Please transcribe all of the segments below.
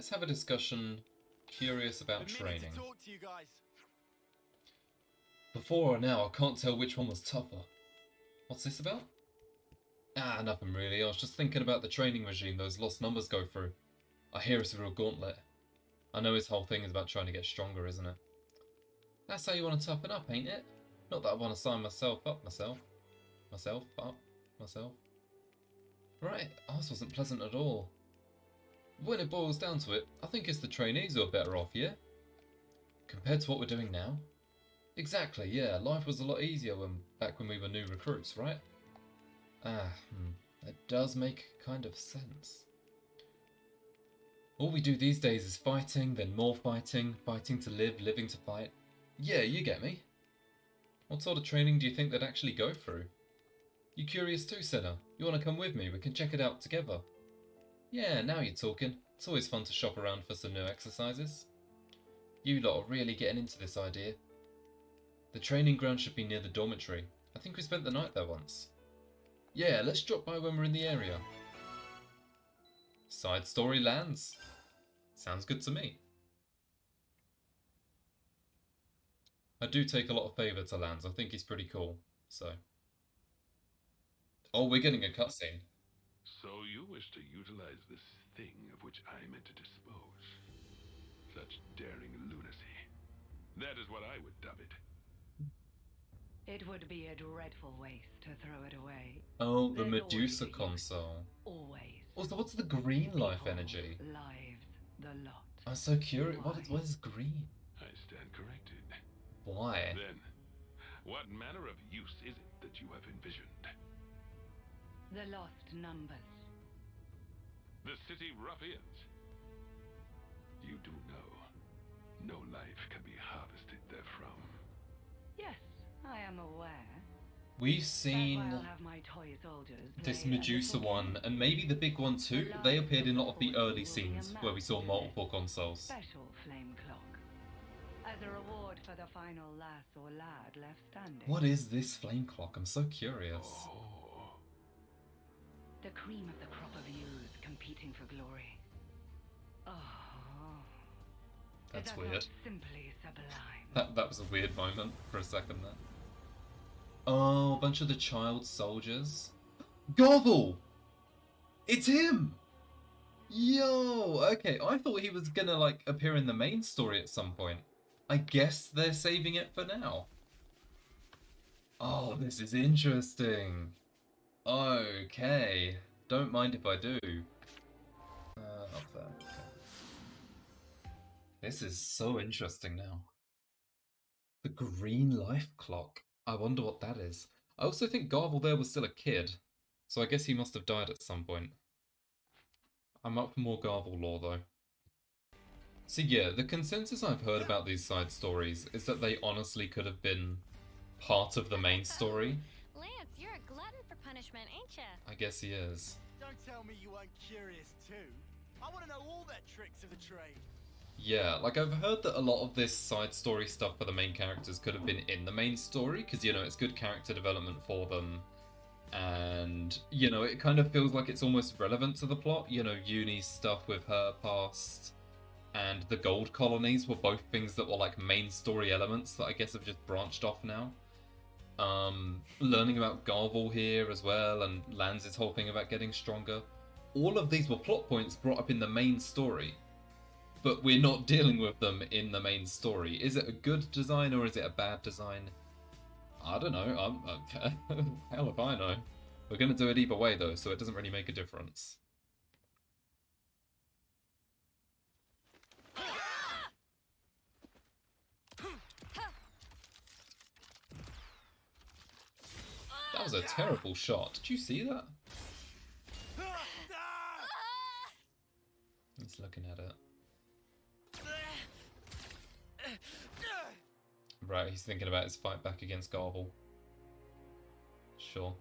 Let's have a discussion. Curious about training. To talk to you guys. Before or now, I can't tell which one was tougher. What's this about? Ah, nothing really. I was just thinking about the training regime those lost numbers go through. I hear it's a real gauntlet. I know his whole thing is about trying to get stronger, isn't it? That's how you want to toughen up, ain't it? Not that I want to sign myself up myself. Myself. Right, ours wasn't pleasant at all. When it boils down to it, I think it's the trainees who are better off, yeah? Compared to what we're doing now? Exactly, yeah, life was a lot easier back when we were new recruits, right? That does make kind of sense. All we do these days is fighting, then more fighting, fighting to live, living to fight. Yeah, you get me. What sort of training do you think they'd actually go through? You curious too, Senna? You want to come with me? We can check it out together. Yeah, now you're talking. It's always fun to shop around for some new exercises. You lot are really getting into this idea. The training ground should be near the dormitory. I think we spent the night there once. Yeah, let's drop by when we're in the area. Side story Lanz. Sounds good to me. I do take a lot of favour to Lanz. I think he's pretty cool, so... Oh, we're getting a cutscene. So you wish to utilize this thing of which I meant to dispose. Such daring lunacy. That is what I would dub it. It would be a dreadful waste to throw it away. Oh, the There's Medusa always a console. Always. Also, what's the green life People, energy? Lives, the lot. I'm so curious. What is green? I stand corrected. Why? Then, what manner of use is it that you have envisioned? The lost numbers. The city ruffians. You do know, no life can be harvested therefrom. Yes, I am aware. We've That's seen why I'll have my toy soldiers this play a Medusa little one, game. and maybe the big one too. The They last appeared in a lot of the of the early forty will be a scenes where we saw mouse multiple with consoles. Special flame clock. As a reward for the final lass or lad left standing. What is this flame clock? I'm so curious. Oh, The cream of the crop of youths competing for glory. Oh. That's Is that weird. not simply sublime? That was a weird moment for a second there. Oh, a bunch of the child soldiers. Govel! It's him! Yo! Okay, I thought he was gonna, like, appear in the main story at some point. I guess they're saving it for now. Oh, this is interesting. Okay. Don't mind if I do. Up there. Okay. This is so interesting now. The green life clock. I wonder what that is. I also think Garvel there was still a kid, so I guess he must have died at some point. I'm up for more Garvel lore though. So yeah, the consensus I've heard about these side stories is that they honestly could have been part of the main story. Lance, you're a glutton for punishment, ain't ya? I guess he is. Don't tell me you weren't curious too. I want to know all their tricks of the trade. Yeah, like I've heard that a lot of this side story stuff for the main characters could have been in the main story, because, you know, it's good character development for them. And, you know, it kind of feels like it's almost relevant to the plot. You know, Uni's stuff with her past and the gold colonies were both things that were like main story elements that I guess have just branched off now. Learning about Garvel here as well, and Lanz's whole thing about getting stronger. All of these were plot points brought up in the main story, but we're not dealing with them in the main story. Is it a good design or is it a bad design? I don't know. Hell if I know. We're going to do it either way though, so it doesn't really make a difference. That was a terrible shot. Did you see that? He's looking at it. Right, he's thinking about his fight back against Garvel. Sure.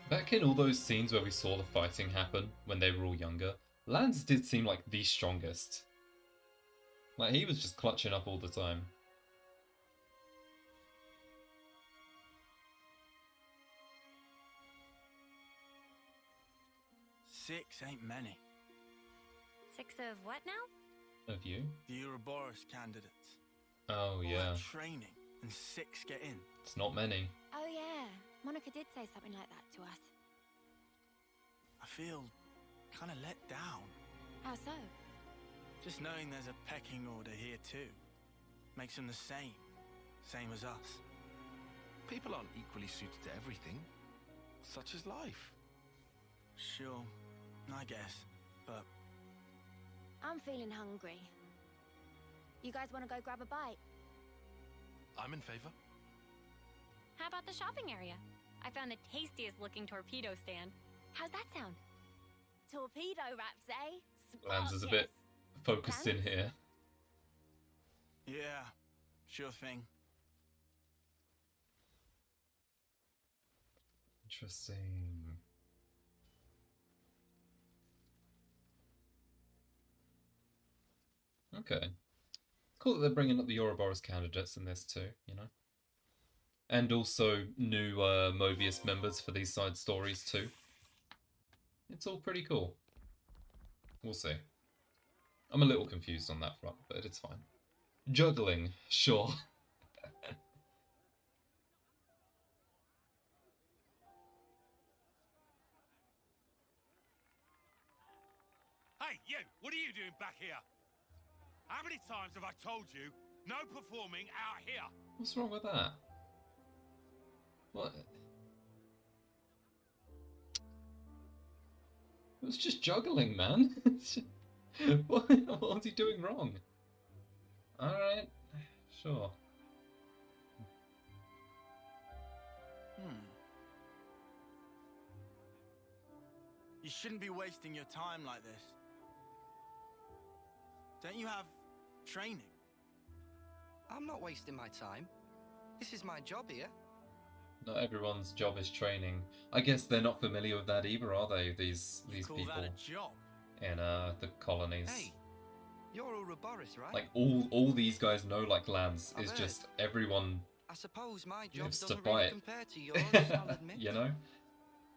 Back in all those scenes where we saw the fighting happen when they were all younger, Lanz did seem like the strongest. Like, he was just clutching up all the time. Six ain't many. 6 of what now? Of you? The Ouroboros candidates. Oh, All yeah. that training, and 6 get in. It's not many. Oh yeah, Monica did say something like that to us. I feel kind of let down. How so? Just knowing there's a pecking order here too. Makes them the same. Same as us. People aren't equally suited to everything. Such is life. Sure, I guess. But I'm feeling hungry. You guys want to go grab a bite? I'm in favor. How about the shopping area? I found the tastiest looking torpedo stand. How's that sound? Torpedo wraps, eh? Lanz is a bit focused in here. yeah, sure thing. Interesting. Okay. Cool that they're bringing up the Ouroboros candidates in this too, you know? And also new Mobius members for these side stories too. It's all pretty cool. We'll see. I'm a little confused on that front, but it's fine. Juggling, sure. Hey, you! What are you doing back here? How many times have I told you, no performing out here? What's wrong with that? What? It was just juggling, man. what was he doing wrong? Alright, sure. You shouldn't be wasting your time like this. Don't you have training? I'm not wasting my time. This is my job here. Not everyone's job is training. I guess they're not familiar with that either, are they? These Call people that a job? in the colonies. Hey, you're Ouroboros, right? Like all these guys know, like Lanz is I've just everyone I suppose my job lives to doesn't really fight. compare to yours, I'll admit. You know.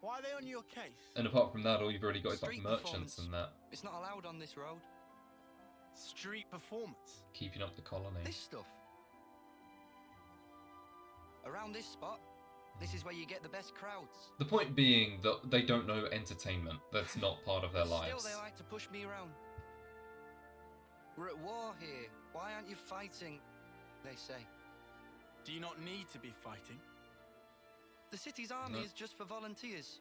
Why are they on your case? And apart from that, all you've already got is like Street merchants performance. and that, It's not allowed on this road. Street performance. keeping up the colony. This stuff. Around this spot, this is where you get the best crowds. The point being that they don't know entertainment. That's not part of their Still, lives. they like to push me around. We're at war here. Why aren't you fighting? They say. Do you not need to be fighting? The city's army No. is just for volunteers.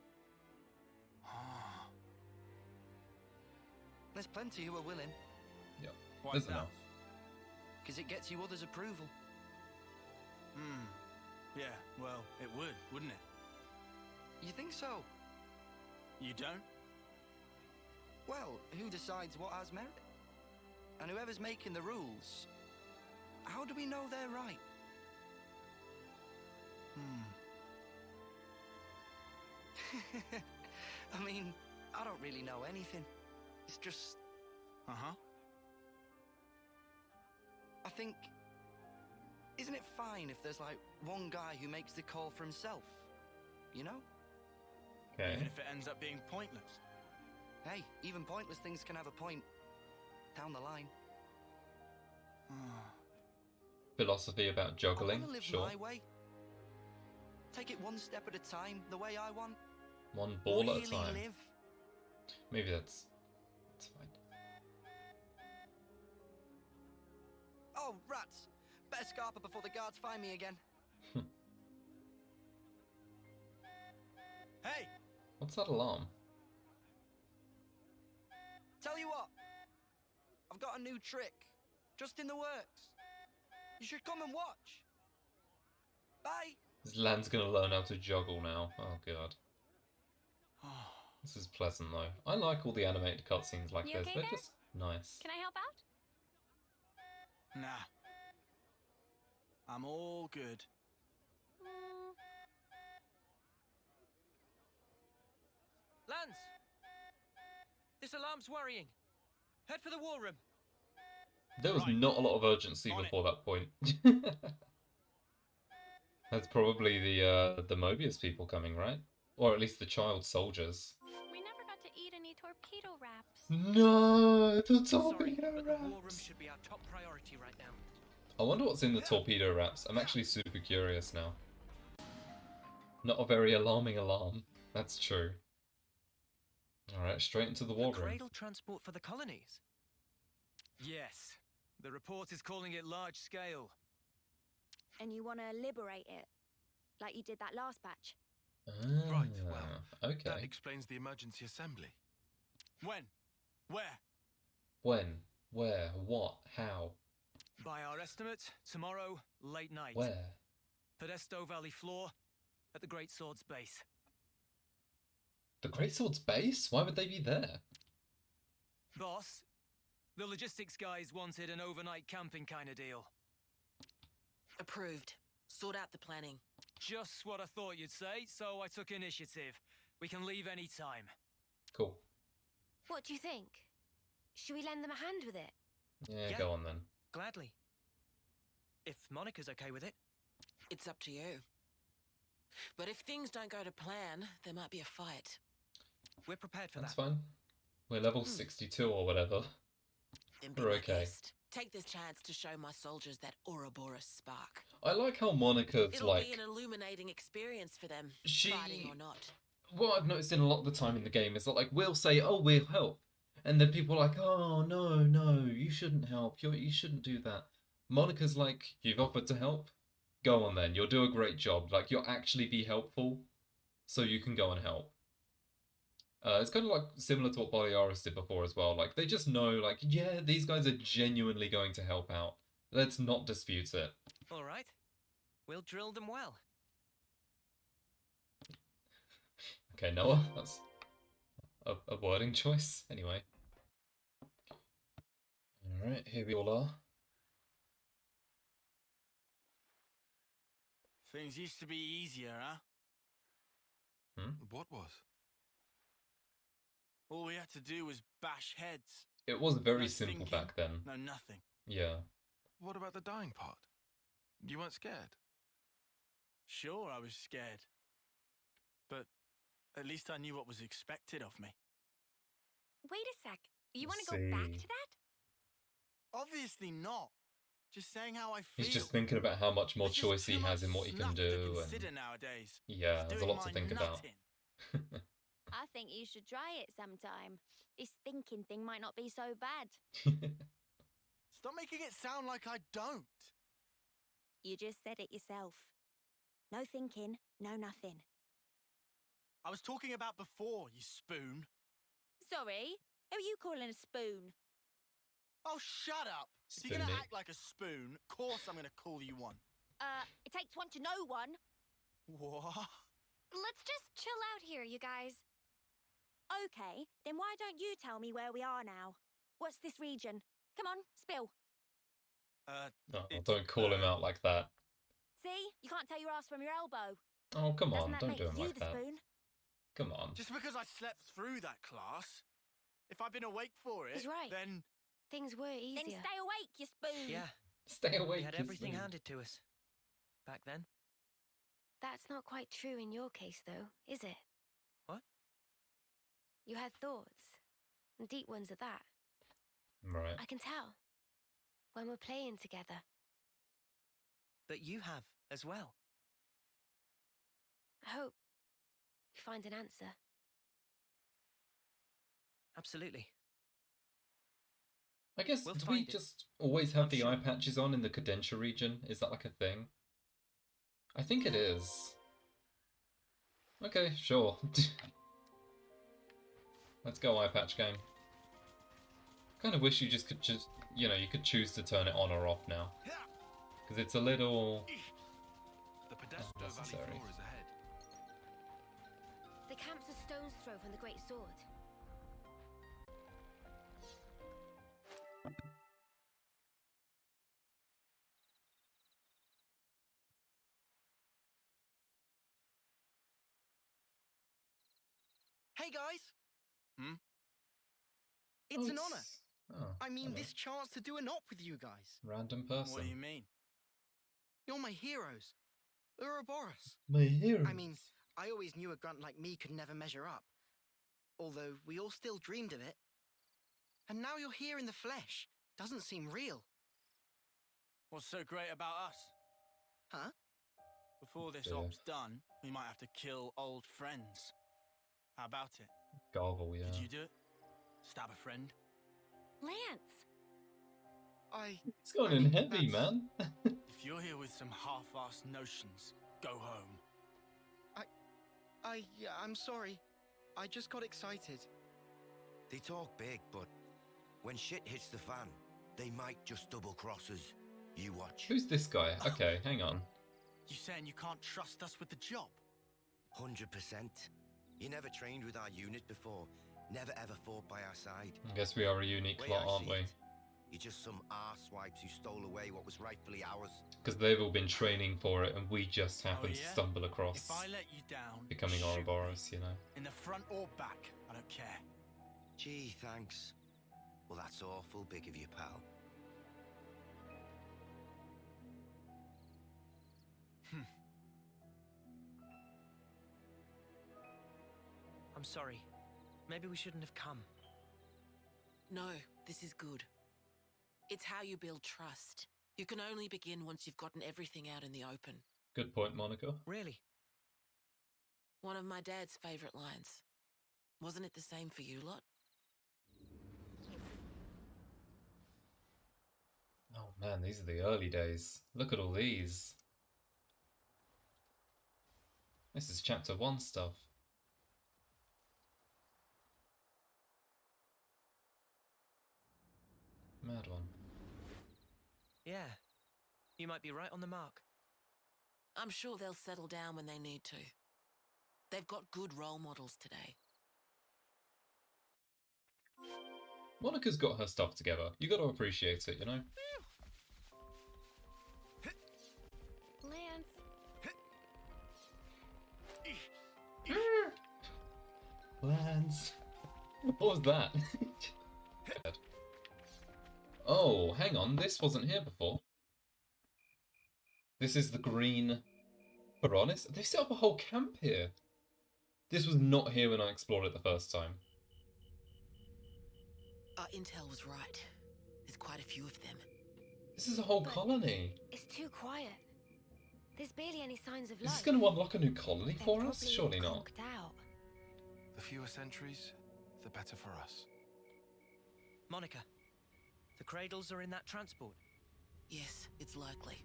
There's plenty who are willing, Yep. Why There's that? enough. because it gets you others' approval. Yeah, well, it would, wouldn't it? You think so? You don't? Well, who decides what has merit? And whoever's making the rules, how do we know they're right? I mean, I don't really know anything. It's just, Uh-huh. I think, isn't it fine if there's like one guy who makes the call for himself? You know? Okay. Even if it ends up being pointless. Hey, even pointless things can have a point down the line. Philosophy about I juggling, want to live sure. my way. Take it one step at a time, the way I want. One ball really at a time. live. Maybe that's fine. Oh, rats! Better scarper before the guards find me again. Hey! What's that alarm? Tell you what, I've got a new trick, just in the works. You should come and watch. Bye. Is Lan's gonna learn how to juggle now? Oh god. This is pleasant though. I like all the animated cutscenes like You this. okay They're there? just nice. Can I help out? Nah. I'm all good. Lanz! This alarm's worrying. Head for the war room. There was Right. not a lot of urgency On it. before that point. That's probably the Mobius people coming, right? Or at least the child soldiers. We never got to eat any torpedo wraps. No, the Sorry, torpedo but the war room wraps. should be our top priority right now. I wonder what's in the torpedo wraps. I'm actually super curious now. Not a very alarming alarm. That's true. Alright, straight into the war room. Cradle transport for the colonies. Yes. The report is calling it large scale. And you want to liberate it, like you did that last batch. Right, well, That okay. explains the emergency assembly. When? Where? When? Where? What? How? By our estimate, tomorrow, late night. Where? Podesto Valley floor, at the Great Sword's base. The Great Sword's base? Why would they be there? Boss, the logistics guys wanted an overnight camping kind of deal. Approved. Sort out the planning. Just what I thought you'd say, so I took initiative. We can leave any time. Cool. What do you think? Should we lend them a hand with it? Yeah, Yeah. go on then. Gladly. If Monica's okay with it. It's up to you. But if things don't go to plan, there might be a fight. We're prepared for That's that. fine. We're level 62 or whatever. Then be We're my okay. guest. Take this chance to show my soldiers that Ouroboros spark. I like how Monica's It'll like... be an illuminating experience for them, She- fighting or not. What I've noticed in a lot of the time in the game is that like we'll say, oh, we'll help. And then people are like, oh, no, you shouldn't help. You shouldn't do that. Monica's like, you've offered to help? Go on then, you'll do a great job. Like, you'll actually be helpful, so you can go and help. It's kind of like similar to what Boliaris did before as well. Like, they just know, like, yeah, these guys are genuinely going to help out. Let's not dispute it. All right. We'll drill them well. Okay, Noah, that's a wording choice. Anyway. Alright, here we all are. Things used to be easier, huh? What was? All we had to do was bash heads. It was very No simple thinking, back then. No nothing. Yeah. What about the dying part? You weren't scared? Sure, I was scared. But at least I knew what was expected of me. Wait a sec. You want to go back See. to that? Obviously not. Just saying how I feel. He's just thinking about how much more There's just choice he too has much in what he can snuff to do. consider And nowadays. yeah, It's there's a doing lot to my think about. nutting. I think you should try it sometime. This thinking thing might not be so bad. Stop making it sound like I don't. You just said it yourself. No thinking, no nothing. I was talking about before, you spoon. Sorry, who are you calling a spoon? Oh, shut up. If you're gonna Spoony. act like a spoon, of course I'm gonna call you one. It takes one to know one. What? Let's just chill out here, you guys. Okay, then why don't you tell me where we are now? What's this region? Come on, spill. No, It's, don't call him out like that. See? You can't tell your ass from your elbow. Oh, come Doesn't on, that don't make do him you like the that. spoon? Come on. Just because I slept through that class, if I've been awake for it, He's right. then Things were easier. Then stay awake, you spoon. Yeah, Stay awake. we had you everything spoon. handed to us. Back then. That's not quite true in your case, though, is it? What? You had thoughts. And deep ones at that. Right. I can tell. When we're playing together. But you have, as well. I hope we find an answer. Absolutely. I guess, We'll do we find it. just always have I'm the sure. eye patches on in the Cadentia region? Is that like a thing? I think it is. Okay, sure. Let's go, eye patch gang. Kind of wish you just could you could choose to turn it on or off now. Because it's a little... The Podesto Valley Unnecessary. floor is ahead. The camp's a stone's throw from the Great Sword. Hey, guys! Hmm? It's an honor. Oh, I mean, hello. this chance to do an op with you guys. Random person. What do you mean? You're my heroes. Ouroboros. My hero. I mean, I always knew a grunt like me could never measure up. Although we all still dreamed of it. And now you're here in the flesh. Doesn't seem real. What's so great about us? Huh? Before this Yeah. op's done, we might have to kill old friends. How about it? Garble, yeah. Could you do it? Stab a friend? Lance! It's going I in mean, heavy, that's- man. If you're here with some half-assed notions, go home. I'm sorry. I just got excited. They talk big, but when shit hits the fan, they might just double-cross us. You watch. Who's this guy? Okay, hang on. You saying you can't trust us with the job? 100%. You never trained with our unit before. Never ever fought by our side. I guess we are a unique Way lot, I aren't see we? it, you're just some arsewipes who stole away what was rightfully ours. Because they've all been training for it, and we just happen to yeah? stumble across If I let you down, becoming shoot me. Ouroboros, you know. In the front or back, I don't care. Gee, thanks. Well, that's awful big of you, pal. I'm sorry. Maybe we shouldn't have come. No, this is good. It's how you build trust. You can only begin once you've gotten everything out in the open. Good point, Monica. Really? One of my dad's favourite lines. Wasn't it the same for you lot? Oh man, these are the early days. Look at all these. This is chapter 1 stuff. Mad one. Yeah. You might be right on the mark. I'm sure they'll settle down when they need to. They've got good role models today. Monica's got her stuff together. You gotta appreciate it, you know? Lance! Lanz. What was that? Oh, hang on. This wasn't here before. This is the green piranhas. They set up a whole camp here. This was not here when I explored it the first time. Our intel was right. There's quite a few of them. This is a whole But- colony. It's too quiet. There's barely any signs of Is life. this going to unlock a new colony They're for us? probably Surely not. conked out. The fewer sentries, the better for us. Monica, the cradles are in that transport. Yes, it's likely.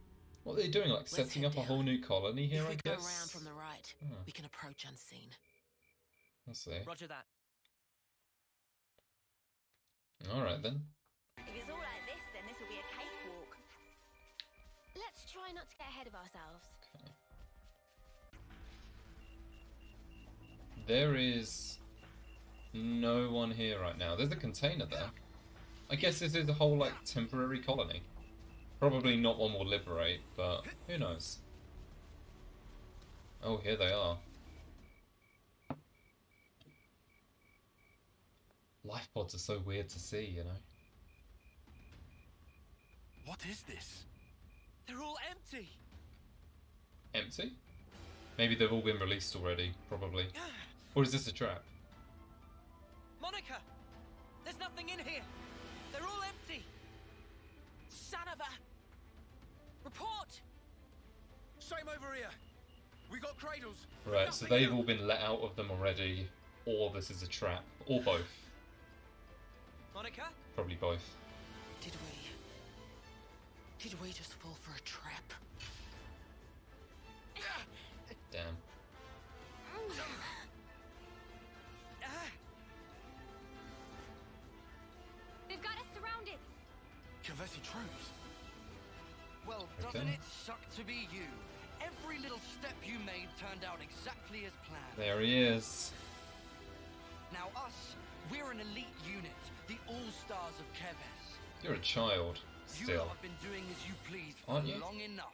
What are they doing? Like Let's setting head up a down. whole new colony here, If we I go guess? around from the right, Hmm. we can approach unseen. Let's see. Roger that. Alright then. If it's all like this, then this will be a cakewalk. Let's try not to get ahead of ourselves. There is no one here right now. There's a container there. I guess this is a whole, like, temporary colony. Probably not one we'll liberate, but who knows? Oh, here they are. Life pods are so weird to see, you know? What is this? They're all empty! Empty? Maybe they've all been released already, probably. Or is this a trap? Monica! There's nothing in here! They're all empty! Son of a... Report! Same over here. We got cradles. Right, so they've all been let out of them already, or this is a trap, or both. Monica? Probably both. Did we just fall for a trap? Damn. They've got us surrounded. Kavesi troops. Well, Okay. doesn't it suck to be you? Every little step you made turned out exactly as planned. There he is. Now us, we're an elite unit, the all-stars of Keves. You're a child, You still. lot have been doing as you please for Aren't you? long enough.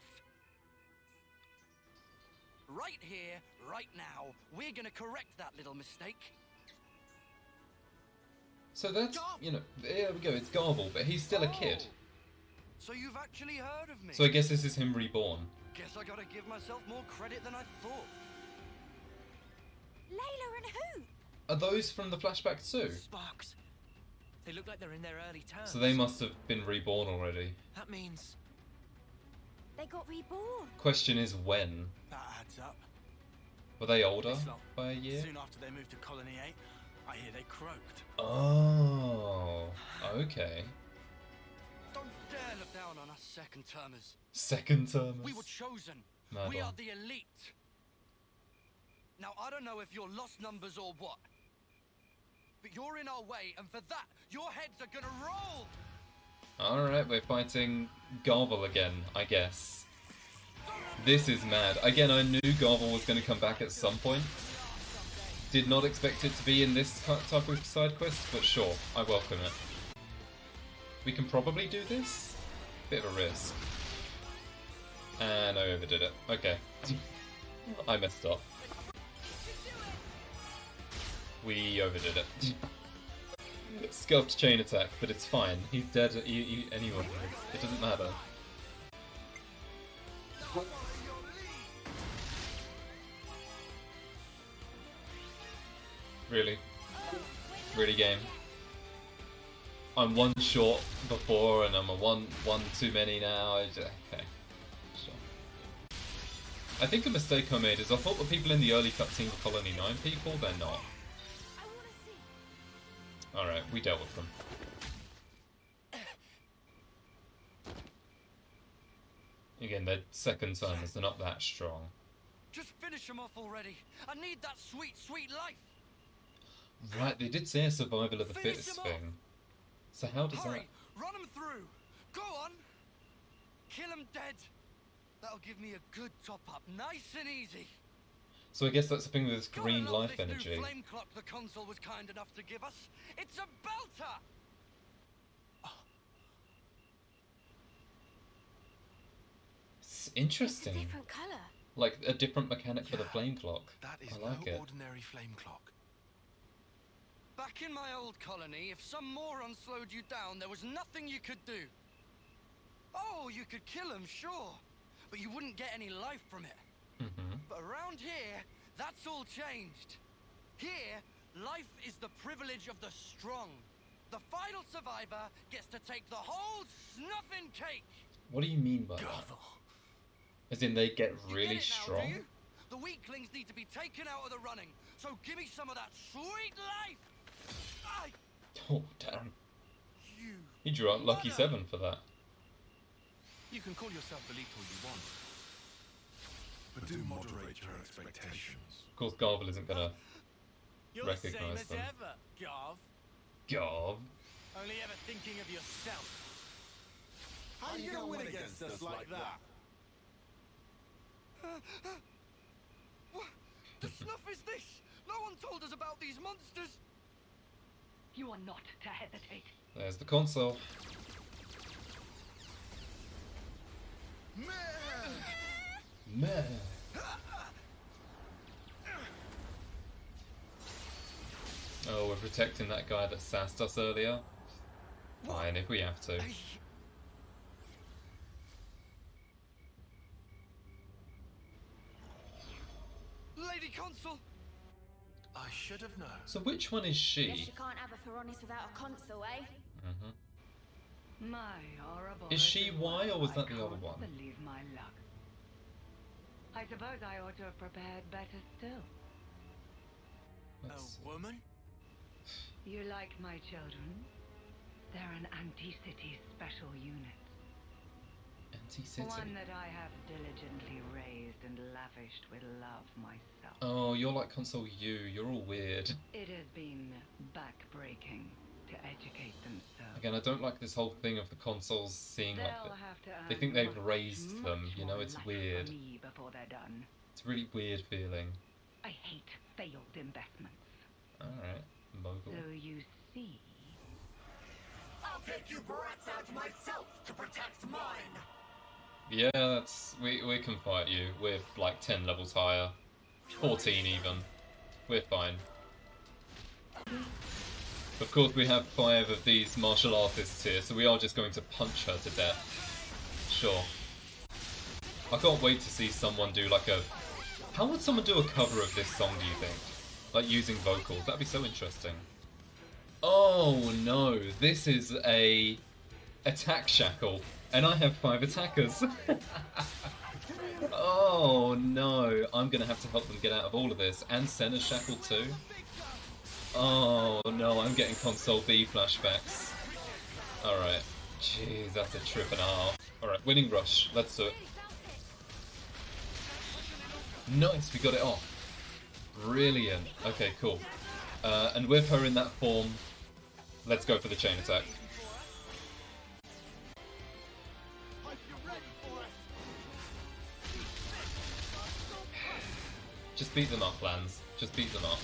Right here, right now, we're gonna correct that little mistake. So that's, you know, there we go, it's Garble, but he's still a kid. So you've actually heard of me? So I guess this is him reborn. Guess I gotta give myself more credit than I thought. Layla and who? Are those from the flashbacks too? Sparks. They look like they're in their early terms. So they must have been reborn already. That means they got reborn. Question is when? That adds up. Were they older It's not- by a year? Soon after they moved to Colony 8, I hear they croaked. Oh, okay. Don't dare look down on us second-termers. Second-termers. We were chosen. Mad We on. are the elite. Now, I don't know if you're lost numbers or what, but you're in our way, and for that, your heads are gonna roll! Alright, we're fighting Garble again, I guess. This is mad. Again, I knew Garble was going to come back at some point. Did not expect it to be in this type of side quest, but sure, I welcome it. We can probably do this? Bit of a risk. And I overdid it. Okay. I messed up. We overdid it. Scuffed chain attack, but it's fine. He's dead anyway. It doesn't matter. Really? Really game? I'm one short before and I'm a one too many now. Okay, sure. I think a mistake I made is I thought the people in the early cutscene were Colony 9 people, they're not. Alright, we dealt with them. Again, they're second timers, they're not that strong. Just finish them off already. I need that sweet, sweet life. Right, they did say a survival of the Finish fittest them thing. So how does Hurry, run them through. Go on. Kill them dead. That'll give me a good top up, nice and easy. So I guess that's the thing with this green Gotta love life this energy. New flame clock the console was kind enough to give us. It's a belter. It's interesting. It's a different colour. Like a different mechanic for the flame clock. That is I like no it. ordinary flame clock. Back in my old colony, if some moron slowed you down, there was nothing you could do. Oh, you could kill him, sure, but you wouldn't get any life from it. But around here, that's all changed. Here, life is the privilege of the strong. The final survivor gets to take the whole snuffing cake. What do you mean by that? As in they get You really get it now, strong? do you? The weaklings need to be taken out of the running. So give me some of that sweet life. Oh, damn. He drew out Lucky 7 for that. You can call yourself the lethal you want, but do moderate your expectations. Of course, Garble isn't gonna You're the same recognise as them. ever, Garv. Garb. Only ever thinking of yourself. How you gonna win against us like that? What the snuff is this? No one told us about these monsters. You are not to hesitate. There's the console. Meh. Oh, we're protecting that guy that sassed us earlier. Fine, if we have to. Lady Consul. I should have known. So which one is Guess she? you can't have a Feronis without a console, eh? My horrible. Is she Y or was that the other I one? can't believe my luck. I suppose I ought to have prepared better still. Let's- A woman? You like my children? They're an anti-city special unit. Anti-city. One that I have diligently raised and lavished with love myself. Oh, you're like Console U. You're all weird. It has been backbreaking to educate them so. Again, I don't like this whole thing of the consoles seeing like They'll that. have to They earn think they've much, raised them. much You know, more it's life weird. from me before they're done. It's a really weird feeling. I hate failed investments. All right, mogul. So you see. I'll take you brats out myself to protect mine. Yeah, that's we can fight you. We're like 10 levels higher, 14 even. We're fine. Of course, we have 5 of these martial artists here, so we are just going to punch her to death. Sure. I can't wait to see someone do like a... How would someone do a cover of this song, do you think? Like using vocals, that'd be so interesting. Oh no, this is a attack shackle, and I have 5 attackers. Oh no, I'm gonna have to help them get out of all of this, and Senna's shackle too. Oh no, I'm getting console B flashbacks. Alright, jeez, that's a trip and a half. Alright, winning rush, let's do it. Nice, we got it off. Brilliant. Okay, cool. And with her in that form, let's go for the chain attack. Just beat them up, Lanz. Just beat them up.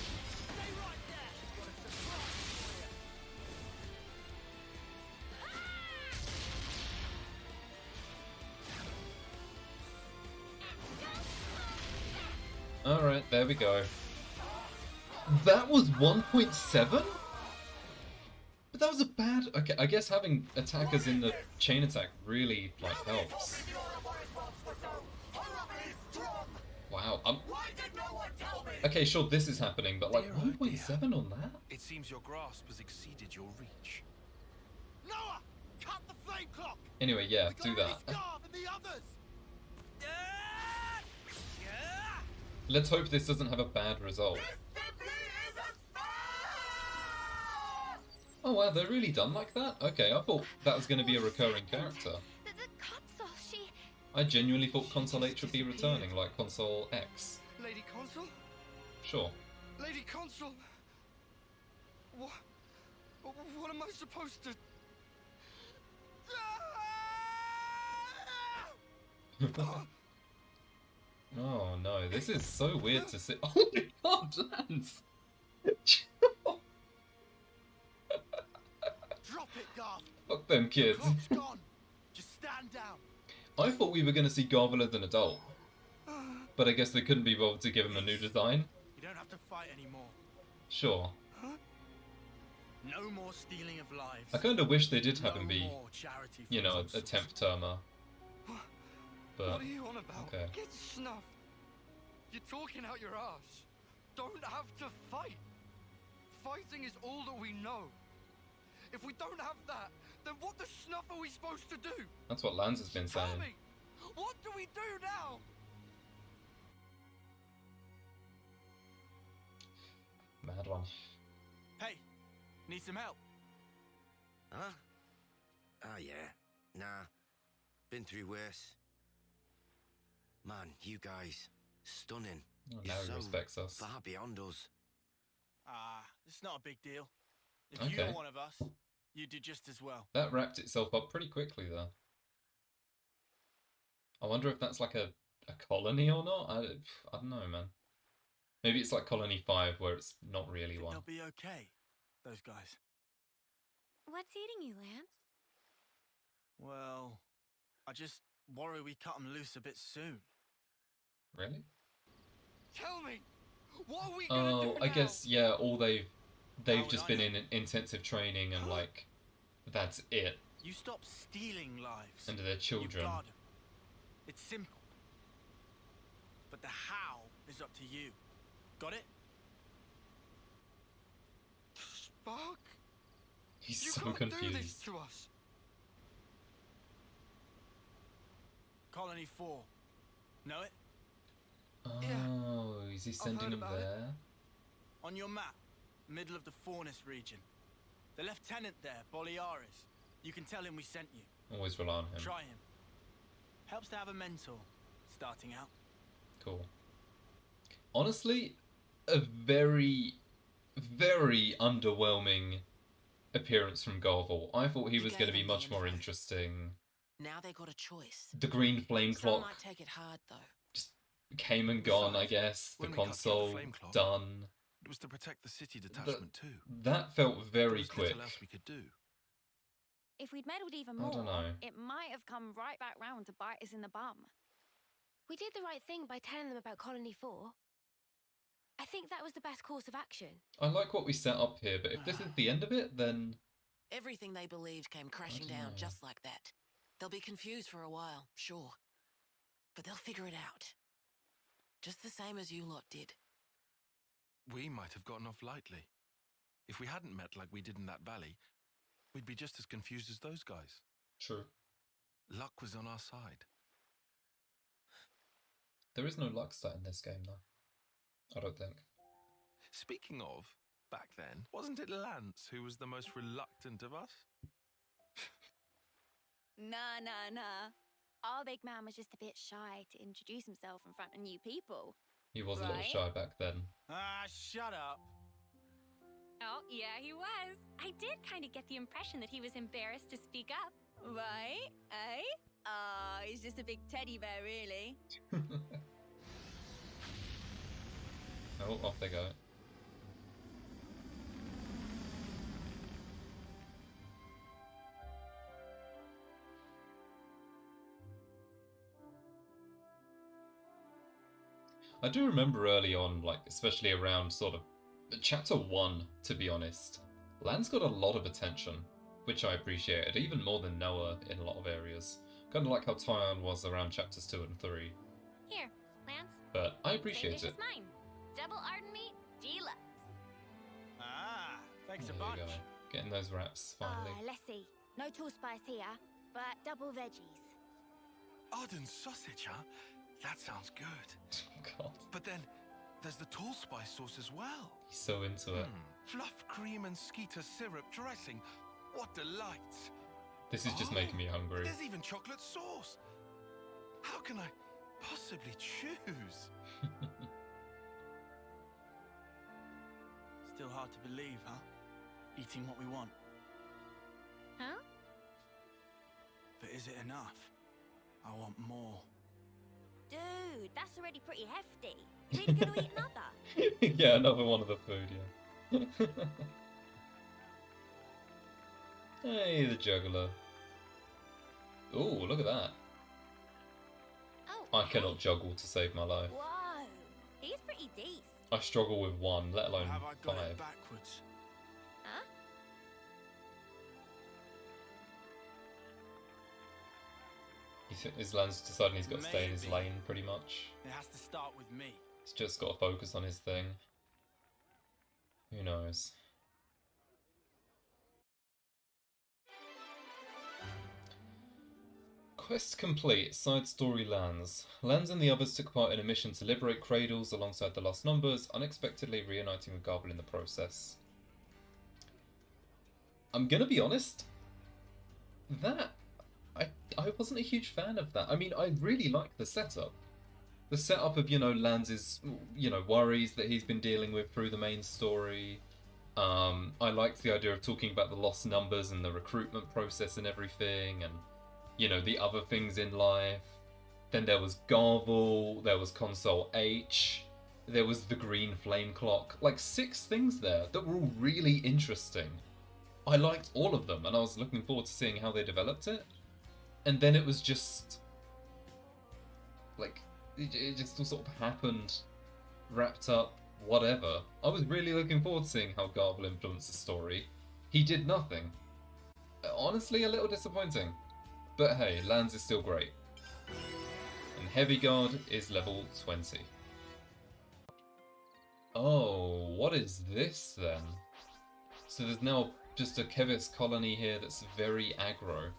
Alright, there we go. That was 1.7? But that was a bad... Okay, I guess having attackers in the chain attack really, like, helps. Wow, okay, sure, this is happening, but like 1.7 on that? It seems your grasp has exceeded your reach. Noah! Cut the flame clock! Anyway, yeah, do that. Let's hope this doesn't have a bad result. Oh wow, they're really done like that? Okay, I thought that was going to be a recurring character. I genuinely thought Console H would be returning, like Console X. Lady Consul? Sure. Lady Consul! What am I supposed to... Oh no, this is so weird to see. Oh my god, Lanz! Drop it, Garth! Fuck them kids. Gone. Just stand down. I thought we were going to see Garvel as an adult. But I guess they couldn't be bothered to give him a new design. You don't have to fight anymore. Sure. No more stealing of lives. I kind of wish they did have him be, you know, a 10th termer. But, what are you on about? Okay. Get snuffed. You're talking out your ass. Don't have to fight. Fighting is all that we know. If we don't have that, then what the snuff are we supposed to do? That's what Lanz has been saying. Tell me, what do we do now? Mad one. Hey, need some help? Huh? Oh yeah. Nah. Been through worse. Man, you guys, stunning. Oh, You're now he so respects us. far beyond us. It's not a big deal. If Okay. you were one of us, you'd do just as well. That wrapped itself up pretty quickly, though. I wonder if that's like a colony or not? I don't know, man. Maybe it's like Colony 5, where it's not really one. They'll be okay, those guys. What's eating you, Lance? Well, I just worry we cut them loose a bit soon. Really? Tell me, what are we gonna do now? I guess, yeah, all they've just been in intensive training and, like, that's it. You stop stealing lives. And their children. You guard 'em. It's simple. But the how is up to you. Got it? Spark? He's you so can't confused. do this to us. Colony 4. Know it? Oh, is he sending him there? On your map, middle of the Faunus region. The lieutenant there, Boliaris. You can tell him we sent you. Always rely on him. Try him. Helps to have a mentor, starting out. Cool. Honestly, a very, very underwhelming appearance from Garvel. I thought he was going to be much more interesting. Now they got a choice. The green flame Some clock might take it hard though. just came and gone, I guess. The when we cut through console, flame clock, done. It was to protect the city detachment too. That felt very There was quick. little else we could do. If we'd meddled even I more, don't know. it might have come right back round to bite us in the bum. We did the right thing by telling them about Colony 4. I think that was the best course of action. I like what we set up here, but if this is the end of it, then... Everything they believed came crashing down just like that. They'll be confused for a while, sure. But they'll figure it out. Just the same as you lot did. We might have gotten off lightly. If we hadn't met like we did in that valley, we'd be just as confused as those guys. True. Luck was on our side. There is no luck stat in this game, though. I don't think. Speaking of, back then, wasn't it Lanz who was the most reluctant of us? Nah. Our big man was just a bit shy to introduce himself in front of new people. He was a little shy back then. Ah, shut up. Oh, yeah, he was. I did kind of get the impression that he was embarrassed to speak up. Right? Eh? Ah, he's just a big teddy bear, really. Oh, off they go. I do remember early on, like, especially around sort of chapter 1, to be honest, Lanz got a lot of attention, which I appreciated, even more than Noah in a lot of areas. Kind of like how Tyon was around chapters 2 and 3. Here, Lance. But I appreciate it. Mine. Double ardent meat, deluxe. Ah, thanks a There bunch. you go. Getting those wraps, finally. Let's see. No tall spice here, but double veggies. Ardent sausage, huh? That sounds good. Oh, God. But then, there's the tall spice sauce as well. He's so into it. Fluff cream and skeeter syrup dressing. What delight. This is just making me hungry. There's even chocolate sauce. How can I possibly choose? Still hard to believe, huh? Eating what we want. Huh? But is it enough? I want more. Dude, that's already pretty hefty. You really gonna eat another? Yeah, another one of the food, yeah. Hey, the juggler. Ooh, look at that. Oh, I cannot juggle to save my life. Whoa, he's pretty decent. I struggle with one, let alone Have I got 5. it backwards? Huh? Is Lanz deciding he's got to stay in his Maybe. lane, pretty much? It has to start with me. He's just got to focus on his thing. Who knows? Quest complete. Side story Lanz. Lanz and the others took part in a mission to liberate Cradles alongside the Lost Numbers, unexpectedly reuniting with Garble in the process. I'm gonna be honest. I wasn't a huge fan of that. I mean, I really like the setup. The setup of, Lanz's, worries that he's been dealing with through the main story. I liked the idea of talking about the Lost Numbers and the recruitment process and everything, and, the other things in life. Then there was Garble, there was Console H, there was the Green Flame Clock. Like, 6 things there that were all really interesting. I liked all of them, and I was looking forward to seeing how they developed it. And then it was just... like, it just all sort of happened, wrapped up, whatever. I was really looking forward to seeing how Garble influenced the story. He did nothing. Honestly, a little disappointing. But hey, Lanz is still great. And Heavy Guard is level 20. Oh, what is this then? So there's now just a Kevis colony here that's very aggro.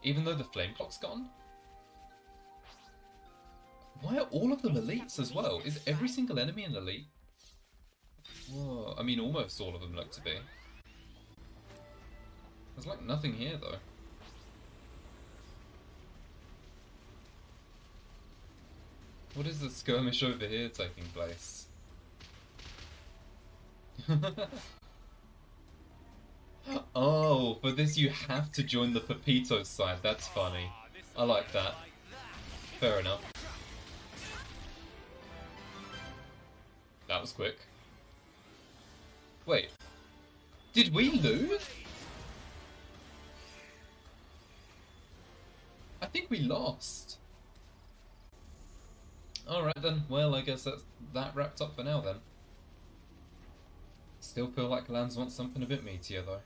Even though the flame clock's gone? Why are all of them elites as well? Is every single enemy an elite? Whoa, I mean, almost all of them look to be. There's like nothing here though. What is the skirmish over here taking place? Oh, for this you have to join the Pepito side. That's funny. I like that. Fair enough. That was quick. Wait. Did we lose? I think we lost. Alright then. Well, I guess that's that wrapped up for now then. still feel like Lanz wants something a bit meatier though.